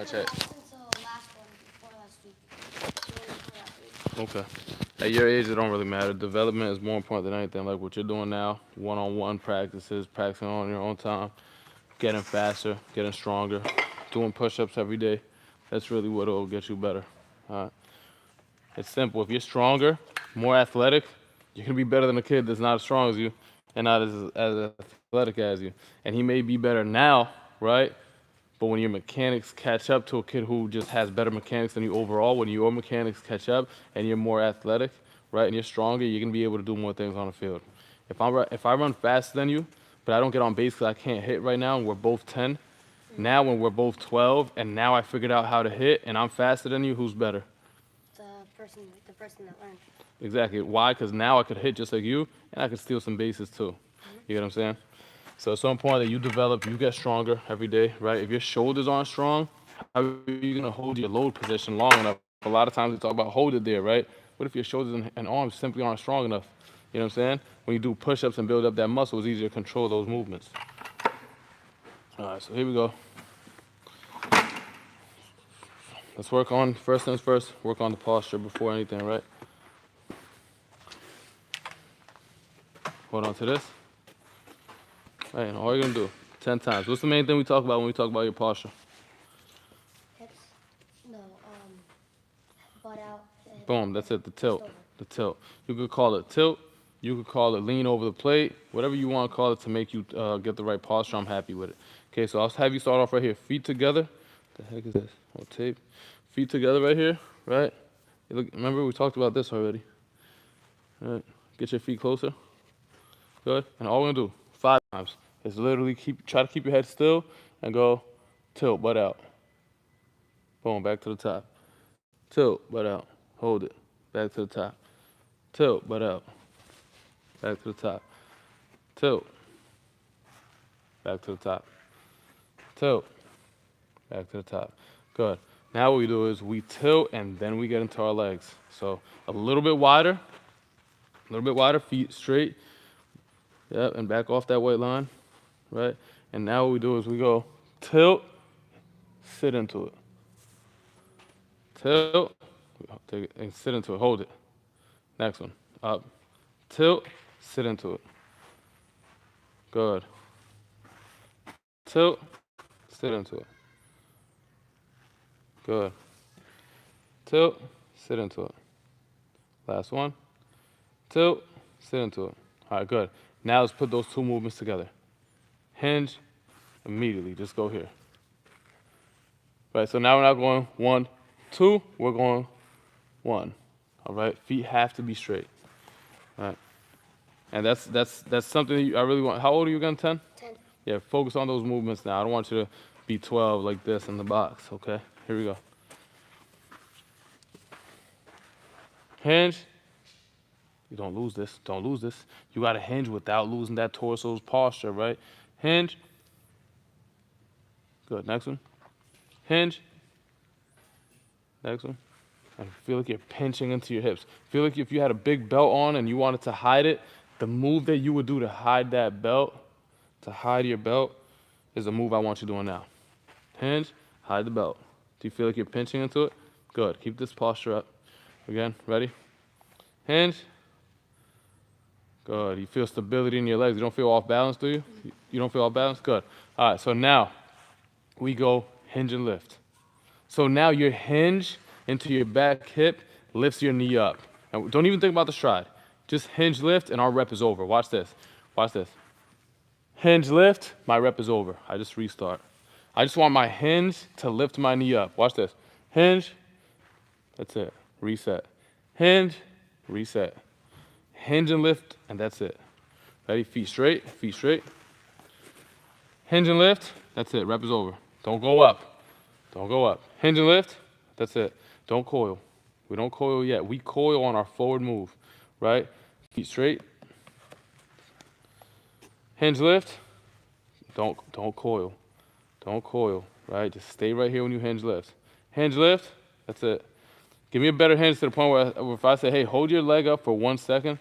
Watch it. Since the last one before last week. The one before last week. Okay. At your age, it don't really matter. Development is more important than anything. Like what you're doing now, one-on-one practices, practicing on your own time, getting faster, getting stronger, doing push-ups every day. That's really what will get you better. All right. It's simple. If you're stronger, more athletic, you're gonna be better than a kid that's not as strong as you and not as athletic as you. And he may be better now, right? But when your mechanics catch up to a kid who just has better mechanics than you overall, when your mechanics catch up and you're more athletic, right, and you're stronger, you're gonna be able to do more things on the field. If I run faster than you, but I don't get on base because I can't hit right now, and we're both 10. Now when we're both 12, and now I figured out how to hit, and I'm faster than you, who's better? The person that learned. Exactly. Why? Because now I could hit just like you, and I could steal some bases too. You get what I'm saying? So it's so important that you develop, you get stronger every day, right? If your shoulders aren't strong, how are you gonna hold your load position long enough? A lot of times we talk about hold it there, right? What if your shoulders and arms simply aren't strong enough? You know what I'm saying? When you do push-ups and build up that muscle, it's easier to control those movements. All right, so here we go. Let's work on, first things first, work on the posture before anything, right? Hold on to this. Right, and all you're gonna do, 10 times. What's the main thing we talk about when we talk about your posture? Hips. No. Butt out. Boom, that's it, the tilt. Over. The tilt. You could call it tilt, you could call it lean over the plate, whatever you want to call it to make you get the right posture, I'm happy with it. Okay, so I'll have you start off right here. Feet together. What the heck is this? Oh, tape. Feet together right here, right? You look, remember, we talked about this already. All right, get your feet closer. Good, and all we're gonna do, 5 times, is literally try to keep your head still and go tilt, butt out. Boom, back to the top. Tilt, butt out. Hold it. Back to the top. Tilt, butt out. Back to the top. Tilt. Back to the top. Tilt. Back to the top. Good. Now what we do is we tilt and then we get into our legs. So a little bit wider, feet straight. Yep, and back off that white line, right? And now what we do is we go tilt, sit into it. Tilt, take it and sit into it. Hold it. Next one. Up. Tilt, sit into it. Good. Tilt, sit into it. Good. Tilt, sit into it. Last one. Tilt, sit into it. All right, good. Now let's put those two movements together. Hinge, immediately, just go here. Right, so now we're not going 1, 2, we're going 1. All right, feet have to be straight. All right, and that's something I really want. How old are you again? 10? 10. Yeah, focus on those movements now. I don't want you to be 12 like this in the box. Okay, here we go. Hinge. You don't lose this. Don't lose this. You got to hinge without losing that torso's posture, right? Hinge. Good. Next one. Hinge. Next one. And feel like you're pinching into your hips. Feel like if you had a big belt on and you wanted to hide it, the move that you would do to hide that belt, to hide your belt, is the move I want you doing now. Hinge, hide the belt. Do you feel like you're pinching into it? Good. Keep this posture up. Again, ready? Hinge. Good. You feel stability in your legs. You don't feel off balance, do you? You don't feel off balance? Good. All right, so now we go hinge and lift. So now your hinge into your back hip lifts your knee up. And don't even think about the stride. Just hinge lift and our rep is over. Watch this. Watch this. Hinge lift, my rep is over. I just restart. I just want my hinge to lift my knee up. Watch this. Hinge. That's it. Reset. Hinge. Reset. Hinge and lift, and that's it. Ready? Feet straight, feet straight. Hinge and lift, that's it. Rep is over. Don't go up. Don't go up. Hinge and lift, that's it. Don't coil. We don't coil yet. We coil on our forward move, right? Feet straight. Hinge lift, don't coil. Don't coil, right? Just stay right here when you hinge lift. Hinge lift, that's it. Give me a better hinge to the point where if I say, hey, hold your leg up for 1 second,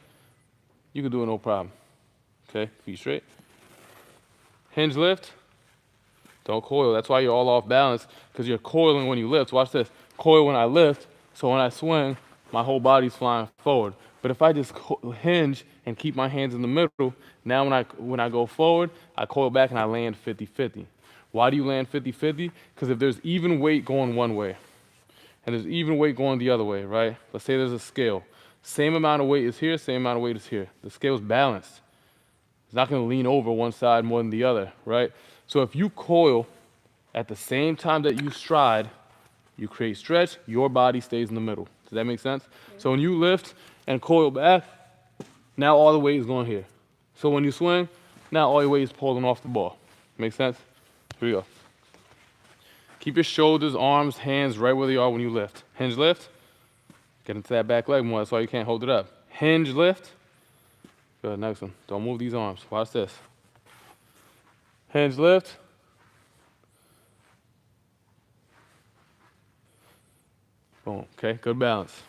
you can do it no problem. Okay, feet straight. Hinge lift. Don't coil. That's why you're all off balance, because you're coiling when you lift. Watch this. Coil when I lift, so when I swing, my whole body's flying forward. But if I just hinge and keep my hands in the middle, now when I go forward, I coil back and I land 50-50. Why do you land 50-50? Because if there's even weight going one way and there's even weight going the other way, right? Let's say there's a scale. Same amount of weight is here, same amount of weight is here. The scale's balanced. It's not going to lean over one side more than the other, right? So if you coil at the same time that you stride, you create stretch, your body stays in the middle. Does that make sense? Yeah. So when you lift and coil back, now all the weight is going here. So when you swing, now all your weight is pulling off the ball. Make sense? Here we go. Keep your shoulders, arms, hands right where they are when you lift. Hinge lift. Get into that back leg more. That's why you can't hold it up. Hinge lift. Good, next one. Don't move these arms. Watch this. Hinge lift. Boom. Okay, good balance.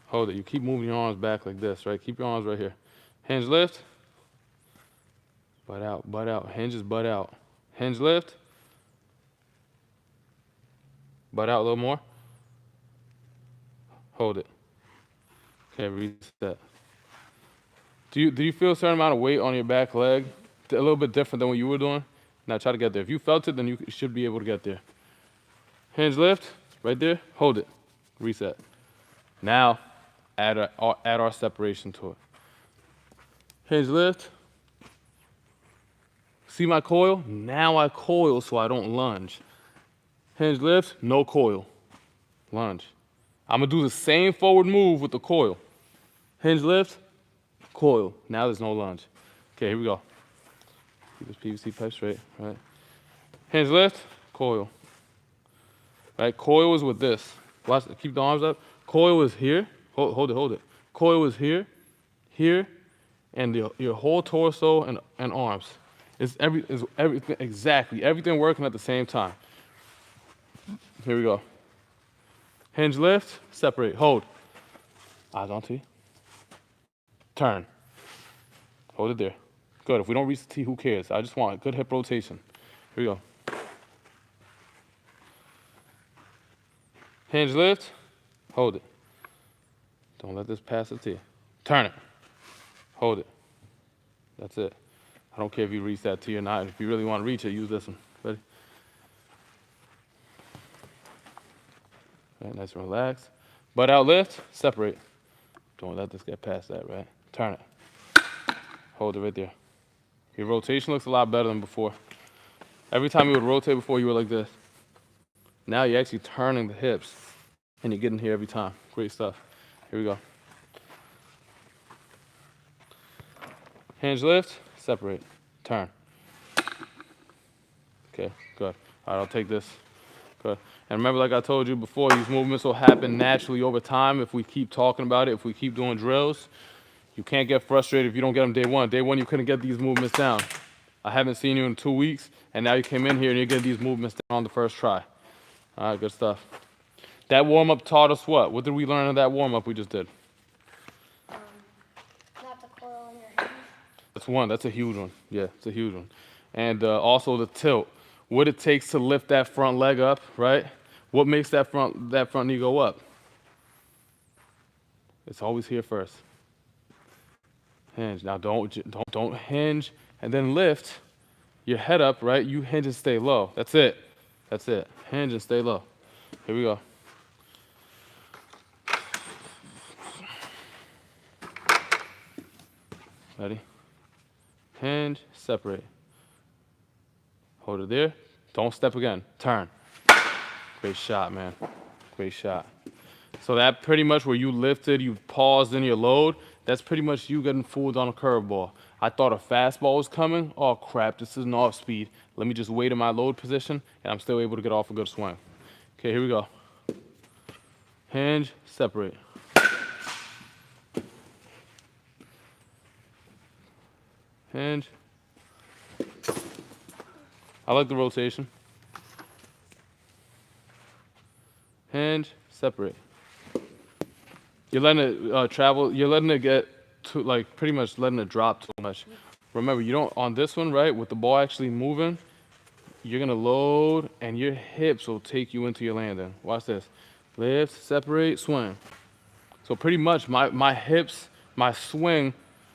Hold it. You keep moving your arms back like this, right? Keep your arms right here. Hinge lift. Butt out, butt out. Hinges, butt out. Hinge lift. Butt out a little more. Hold it. Okay, reset. Do you feel a certain amount of weight on your back leg? A little bit different than what you were doing? Now try to get there. If you felt it, then you should be able to get there. Hinge lift, right there. Hold it. Reset. Now, add our separation to it. Hinge lift. See my coil? Now I coil so I don't lunge. Hinge lift, no coil. Lunge. I'm going to do the same forward move with the coil. Hinge lift, coil. Now there's no lunge. Okay, here we go. Keep this PVC pipe straight, right? Hinge lift, coil. Right? Coil is with this. Watch, keep the arms up. Coil is here. Hold it. Coil is here, here, and your whole torso and arms. It's everything, exactly. Everything working at the same time. Here we go. Hinge lift, separate, hold. Eyes on T. Turn. Hold it there. Good. If we don't reach the T, who cares? I just want a good hip rotation. Here we go. Hinge lift, hold it. Don't let this pass the T. Turn it. Hold it. That's it. I don't care if you reach that T or not. If you really want to reach it, use this one. Ready? Right, nice and relaxed. Butt out lift, separate. Don't let this get past that, right? Turn it. Hold it right there. Your rotation looks a lot better than before. Every time you would rotate before, you were like this. Now you're actually turning the hips, and you're getting here every time. Great stuff. Here we go. Hinge lift, separate, turn. Okay, good. All right, I'll take this. Good. And remember, like I told you before, these movements will happen naturally over time if we keep talking about it, if we keep doing drills. You can't get frustrated if you don't get them day one. Day one, you couldn't get these movements down. I haven't seen you in 2 weeks, and now you came in here and you're getting these movements down on the first try. All right, good stuff. That warm-up taught us what? What did we learn in that warm-up we just did? Not to coil in your hands. That's one. That's a huge one. Yeah, it's a huge one. And also the tilt. What it takes to lift that front leg up, right? What makes that front knee go up? It's always here first. Hinge. Now don't hinge and then lift your head up, right? You hinge and stay low. That's it. That's it. Hinge and stay low. Here we go. Ready? Hinge, separate. Hold it there. Don't step again. Turn. Great shot, man. Great shot. So that pretty much where you lifted, you paused in your load, that's pretty much you getting fooled on a curveball. I thought a fastball was coming. Oh, crap, this is an off speed. Let me just wait in my load position, and I'm still able to get off a good swing. Okay, here we go. Hinge, separate. Hinge. I like the rotation. Hinge, separate. You're letting it travel. You're letting it get to, like, pretty much letting it drop too much. Remember, you don't, on this one, right, with the ball actually moving, you're gonna load and your hips will take you into your landing. Watch this. Lift, separate, swing. So pretty much my hips, my swing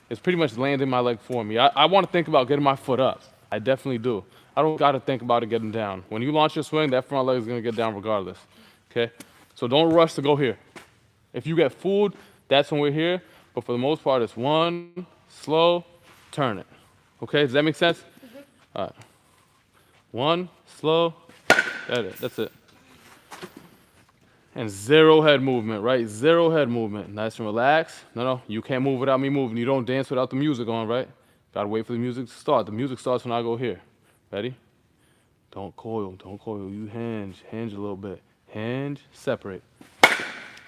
is pretty much landing my leg for me. I want to think about getting my foot up. I definitely do. I don't got to think about it getting down. When you launch your swing, that front leg is going to get down regardless. Okay? So don't rush to go here. If you get fooled, that's when we're here. But for the most part, it's one, slow, turn it. Okay? Does that make sense? All right. One, slow, that's it. And zero head movement, right? Zero head movement. Nice and relaxed. No, you can't move without me moving. You don't dance without the music on, right? Gotta wait for the music to start. The music starts when I go here. Ready? Don't coil, don't coil. You hinge a little bit. Hinge, separate.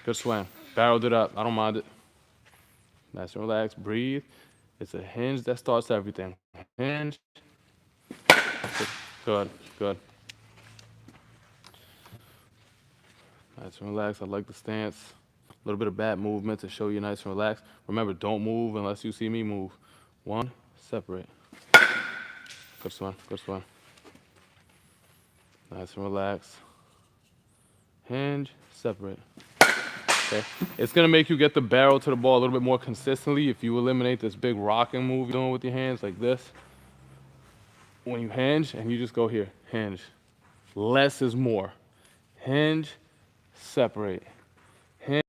Good swing. Barreled it up. I don't mind it. Nice and relaxed. Breathe. It's a hinge that starts everything. Hinge. Good, good. Nice and relaxed. I like the stance. A little bit of back movement to show you nice and relaxed. Remember, don't move unless you see me move. One, separate. Good swing, good swing. Nice and relaxed. Hinge, separate. Okay. It's gonna make you get the barrel to the ball a little bit more consistently if you eliminate this big rocking move you're doing with your hands like this. When you hinge and you just go here, hinge. Less is more. Hinge, separate. Hinge,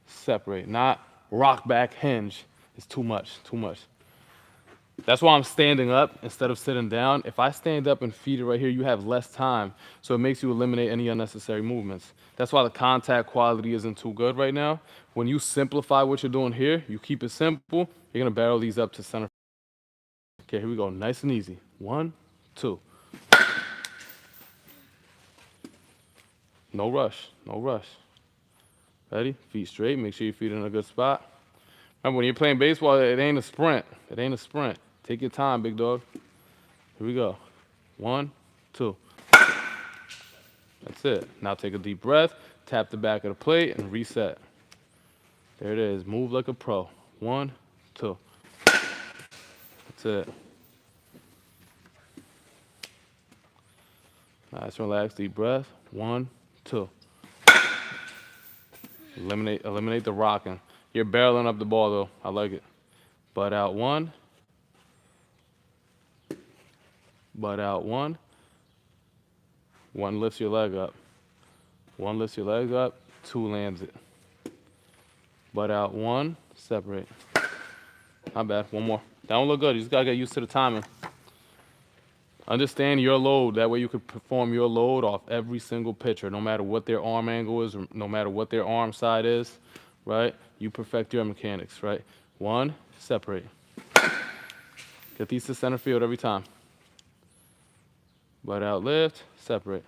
separate. Not rock back, hinge. It's too much, too much. That's why I'm standing up instead of sitting down. If I stand up and feed it right here, you have less time. So it makes you eliminate any unnecessary movements. That's why the contact quality isn't too good right now. When you simplify what you're doing here, you keep it simple, you're gonna barrel these up to center. Okay, here we go, nice and easy. One, two. No rush, no rush. Ready? Feet straight, make sure your feet are in a good spot. Remember, when you're playing baseball, it ain't a sprint. It ain't a sprint. Take your time, big dog. Here we go. One, two. That's it. Now take a deep breath, tap the back of the plate, and reset. There it is. Move like a pro. One, two. That's it. Nice, relax, deep breath. One, two. Eliminate the rocking. You're barreling up the ball though. I like it. Butt out one. Butt out one. One lifts your leg up. One lifts your leg up. Two lands it. Butt out one. Separate. Not bad. One more. That one look good. You just gotta get used to the timing. Understand your load. That way you can perform your load off every single pitcher, no matter what their arm angle is, or no matter what their arm side is, right? You perfect your mechanics, right? One, separate. Get these to center field every time. Butt out, lift, separate.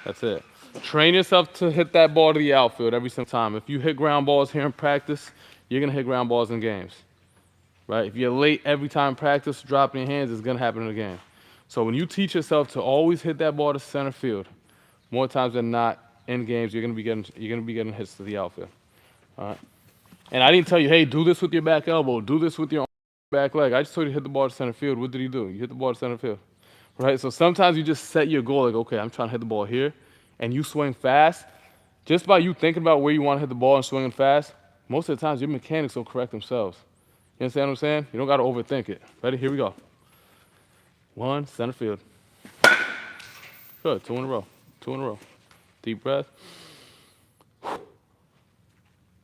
That's it. Train yourself to hit that ball to the outfield every single time. If you hit ground balls here in practice, you're gonna hit ground balls in games, right? If you're late every time in practice, dropping your hands, it's gonna happen in the game. So when you teach yourself to always hit that ball to center field, more times than not in games, you're gonna be getting hits to the outfield. All right. And I didn't tell you, hey, do this with your back elbow, do this with your back leg. I just told you to hit the ball to center field. What did he do? You hit the ball to center field, right? So sometimes you just set your goal like, okay, I'm trying to hit the ball here, and you swing fast. Just by you thinking about where you want to hit the ball and swinging fast, most of the times your mechanics will correct themselves. You understand what I'm saying? You don't got to overthink it. Ready? Here we go. One, center field. Good, two in a row. Two in a row. Deep breath.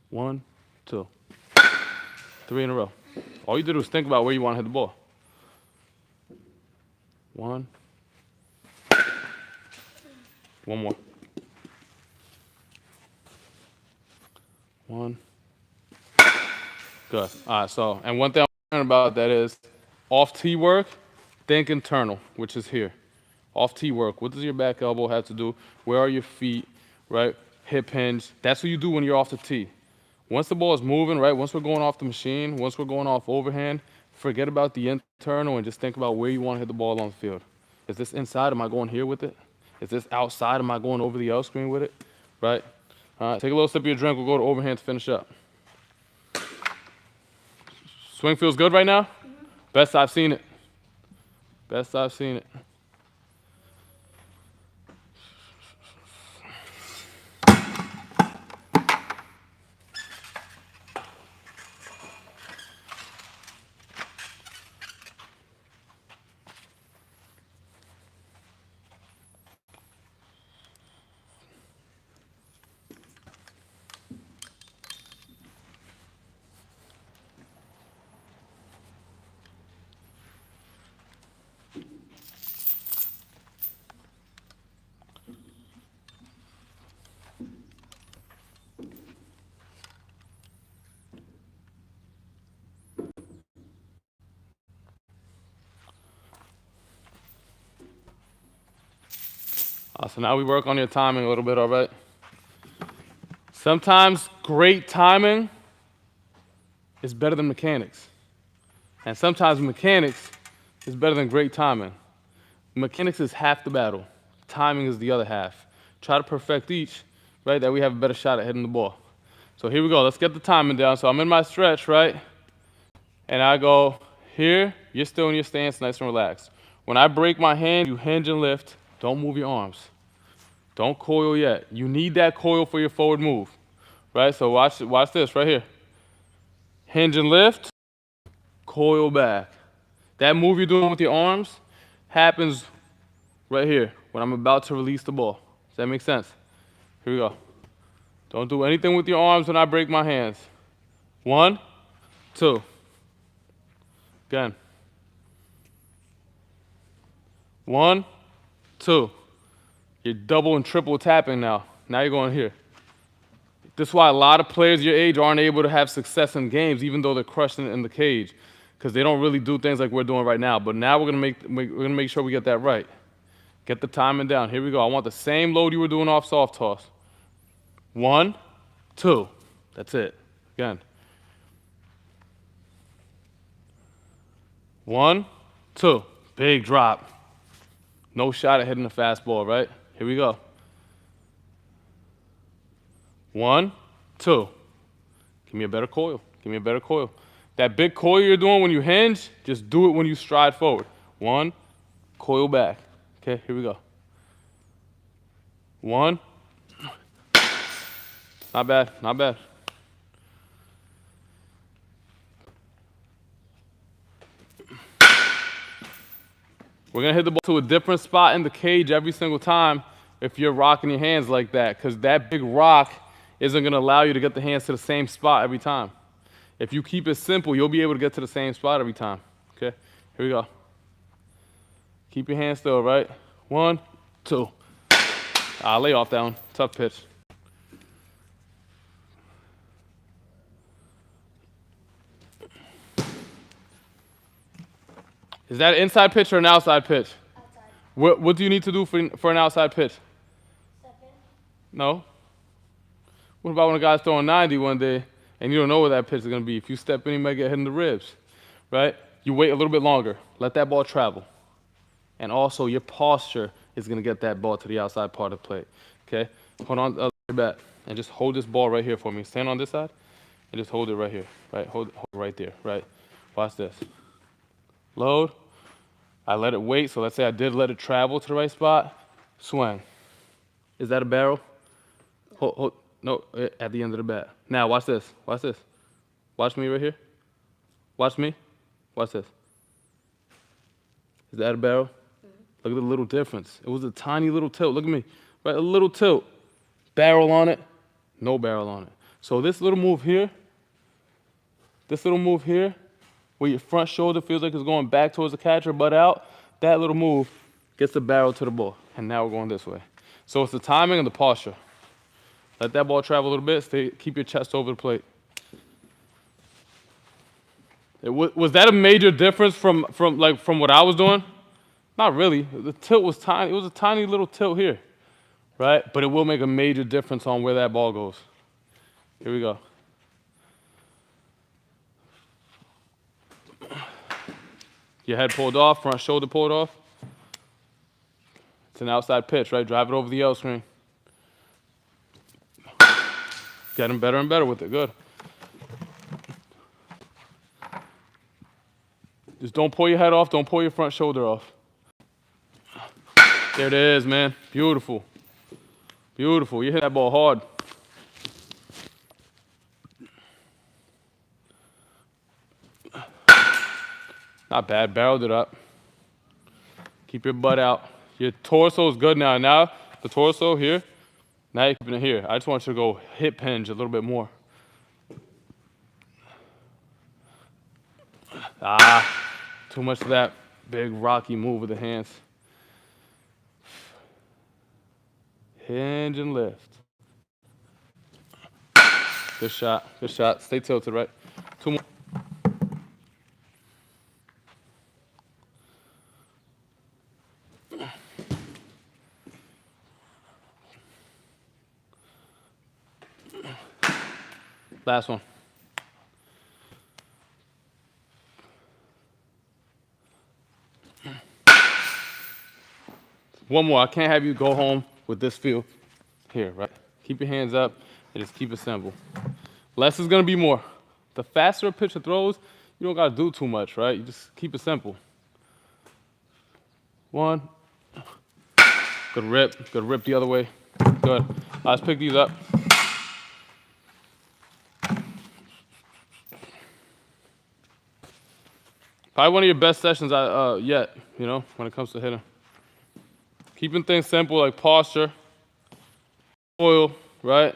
One, two. Three in a row. All you did was think about where you want to hit the ball. One. One more. One. Good. All right, so, and one thing I'm learning about that is off tee work, think internal, which is here. Off tee work, what does your back elbow have to do? Where are your feet, right? Hip hinge. That's what you do when you're off the tee. Once the ball is moving, right? Once we're going off the machine, once we're going off overhand, forget about the internal and just think about where you want to hit the ball on the field. Is this inside? Am I going here with it? Is this outside? Am I going over the L screen with it? Right? All right, take a little sip of your drink. We'll go to overhand to finish up. Swing feels good right now? Best I've seen it. Best I've seen it. So now we work on your timing a little bit, all right? Sometimes great timing is better than mechanics. And sometimes mechanics is better than great timing. Mechanics is half the battle. Timing is the other half. Try to perfect each, right? That we have a better shot at hitting the ball. So here we go. Let's get the timing down. So I'm in my stretch, right? And I go here. You're still in your stance, nice and relaxed. When I break my hand, you hinge and lift. Don't move your arms. Don't coil yet. You need that coil for your forward move, right? So watch this right here. Hinge and lift, coil back. That move you're doing with your arms happens right here when I'm about to release the ball. Does that make sense? Here we go. Don't do anything with your arms when I break my hands. 1, 2. Again. 1, 2. You're double and triple tapping now. Now you're going here. This is why a lot of players your age aren't able to have success in games, even though they're crushing it in the cage, because they don't really do things like we're doing right now. But now we're gonna make sure we get that right. Get the timing down. Here we go. I want the same load you were doing off soft toss. 1, 2. That's it. Again. 1, 2. Big drop. No shot at hitting the fastball, right? Here we go. 1, 2. Give me a better coil. Give me a better coil. That big coil you're doing when you hinge, just do it when you stride forward. 1, coil back. Okay, here we go. 1. Not bad, not bad. We're gonna hit the ball to a different spot in the cage every single time if you're rocking your hands like that, because that big rock isn't gonna allow you to get the hands to the same spot every time. If you keep it simple, you'll be able to get to the same spot every time. Okay, here we go. Keep your hands still, right? 1, 2. Lay off that one. Tough pitch. Is that an inside pitch or an outside pitch? Outside. What do you need to do for an outside pitch? Step in. No. What about when a guy's throwing 90 one day and you don't know where that pitch is going to be? If you step in, you might get hit in the ribs, right? You wait a little bit longer. Let that ball travel. And also, your posture is going to get that ball to the outside part of the plate, okay? Hold on the other bat and just hold this ball right here for me. Stand on this side and just hold it right here, right? Hold it right there, right? Watch this. Load. I let it wait, so let's say I did let it travel to the right spot. Swing. Is that a barrel? Hold. No, at the end of the bat. Now, watch this. Watch this. Watch me right here. Watch me. Watch this. Is that a barrel? Look at the little difference. It was a tiny little tilt. Look at me. Right, a little tilt. Barrel on it. No barrel on it. So this little move here, where your front shoulder feels like it's going back towards the catcher, butt out, that little move gets the barrel to the ball. And now we're going this way. So it's the timing and the posture. Let that ball travel a little bit. Keep your chest over the plate. Was that a major difference from what I was doing? Not really. The tilt was tiny. It was a tiny little tilt here, right? But it will make a major difference on where that ball goes. Here we go. Your head pulled off, front shoulder pulled off. It's an outside pitch, right? Drive it over the L screen. Getting better and better with it. Good. Just don't pull your head off. Don't pull your front shoulder off. There it is, man. Beautiful. Beautiful. You hit that ball hard. Not bad. Barreled it up. Keep your butt out. Your torso is good now. Now the torso here. Now you're keeping it here. I just want you to go hip hinge a little bit more. Too much of that big rocky move with the hands. Hinge and lift. Good shot. Good shot. Stay tilted, right? 2 more. Last one. One more. I can't have you go home with this feel here, right? Keep your hands up and just keep it simple. Less is going to be more. The faster a pitcher throws, you don't got to do too much, right? You just keep it simple. 1. Good rip. Good rip the other way. Good. Let's pick these up. Probably one of your best sessions yet, you know, when it comes to hitting. Keeping things simple like posture, oil, right?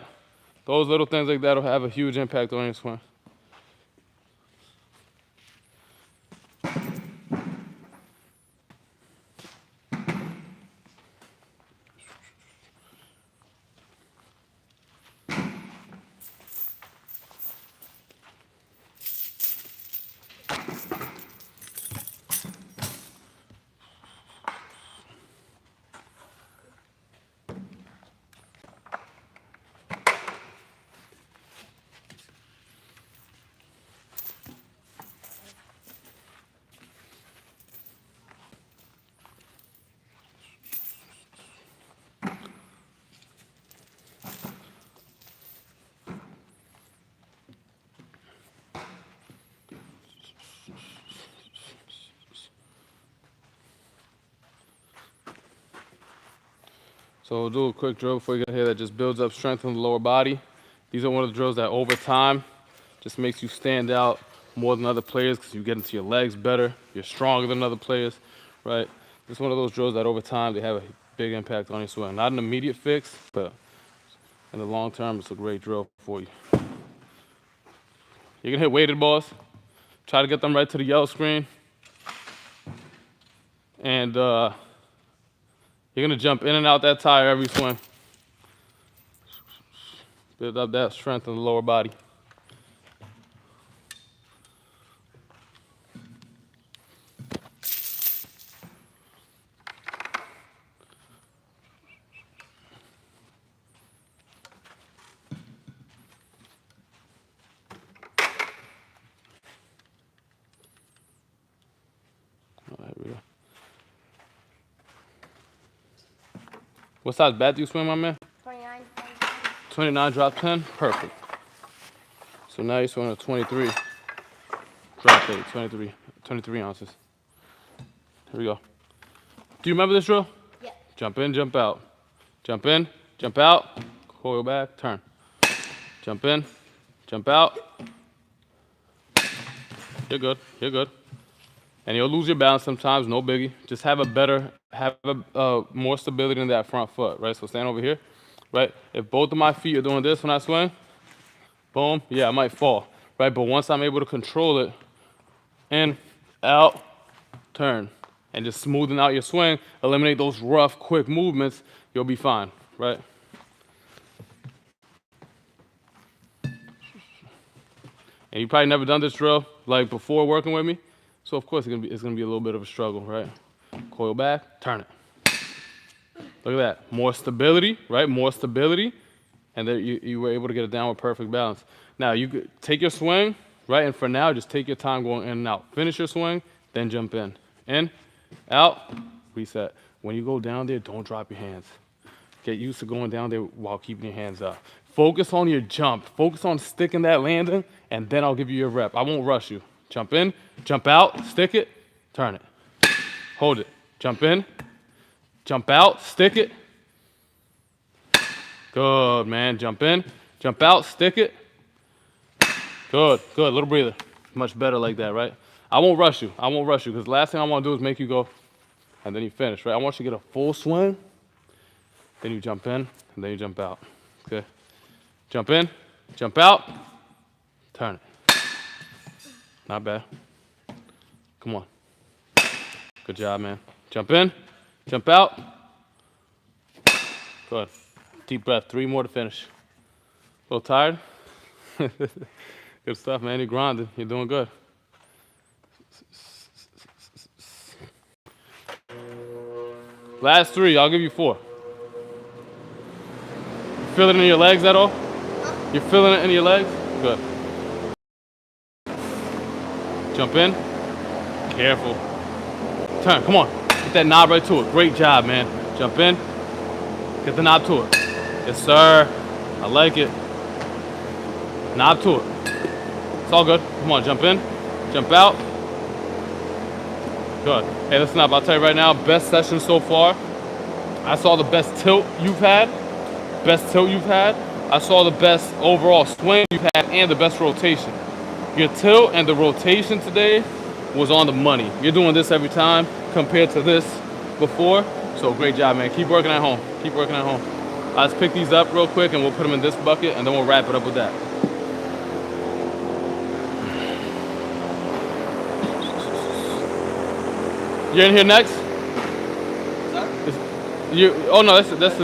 Those little things like that will have a huge impact on your swing. So we'll do a quick drill before you get here that just builds up strength in the lower body. These are one of the drills that over time just makes you stand out more than other players because you get into your legs better. You're stronger than other players, right? It's one of those drills that over time they have a big impact on your swing. Not an immediate fix, but in the long term, it's a great drill for you. You can hit weighted balls. Try to get them right to the yellow screen. And you're gonna jump in and out that tire every swing. Build up that strength in the lower body. All right, here we go. What size bat do you swing, my man? 29. 29 drop 10? Perfect. So now you're swinging a 23 drop 8, 23 ounces. Here we go. Do you remember this drill? Yeah. Jump in, jump out. Jump in, jump out, coil back, turn. Jump in, jump out. You're good, you're good. And you'll lose your balance sometimes, no biggie. Just have more stability in that front foot, right? So stand over here, right? If both of my feet are doing this when I swing, boom, yeah, I might fall, right? But once I'm able to control it, in, out, turn, and just smoothing out your swing, eliminate those rough, quick movements, you'll be fine, right? And you probably never done this drill like before working with me. So of course it's gonna be a little bit of a struggle, right? Coil back, turn it. Look at that, more stability, right? More stability, and then you were able to get it down with perfect balance. Now you could take your swing, right? And for now, just take your time going in and out. Finish your swing, then jump in, out, reset. When you go down there, don't drop your hands. Get used to going down there while keeping your hands up. Focus on your jump. Focus on sticking that landing, and then I'll give you your rep. I won't rush you. Jump in, jump out, stick it, turn it. Hold it. Jump in, jump out, stick it. Good, man. Jump in, jump out, stick it. Good, good. Little breather. Much better like that, right? I won't rush you. I won't rush you because the last thing I want to do is make you go and then you finish, right? I want you to get a full swing, then you jump in, and then you jump out. Okay? Jump in, jump out, turn it. Not bad. Come on. Good job, man. Jump in, jump out. Good. Deep breath. 3 more to finish. A little tired? Good stuff, man. You're grinding. You're doing good. Last 3. I'll give you 4. You feel it in your legs at all? You're feeling it in your legs? Good. Jump in. Careful. Turn. Come on. Get that knob right to it. Great job, man. Jump in. Get the knob to it. Yes, sir. I like it. Knob to it. It's all good. Come on. Jump in. Jump out. Good. Hey, listen up. I'll tell you right now, best session so far. I saw the best tilt you've had. Best tilt you've had. I saw the best overall swing you've had and the best rotation. Your tilt and the rotation today was on the money. You're doing this every time compared to this before. So great job, man. Keep working at home. Keep working at home. Let's pick these up real quick and we'll put them in this bucket and then we'll wrap it up with that. You're in here next? Sorry? Oh no, that's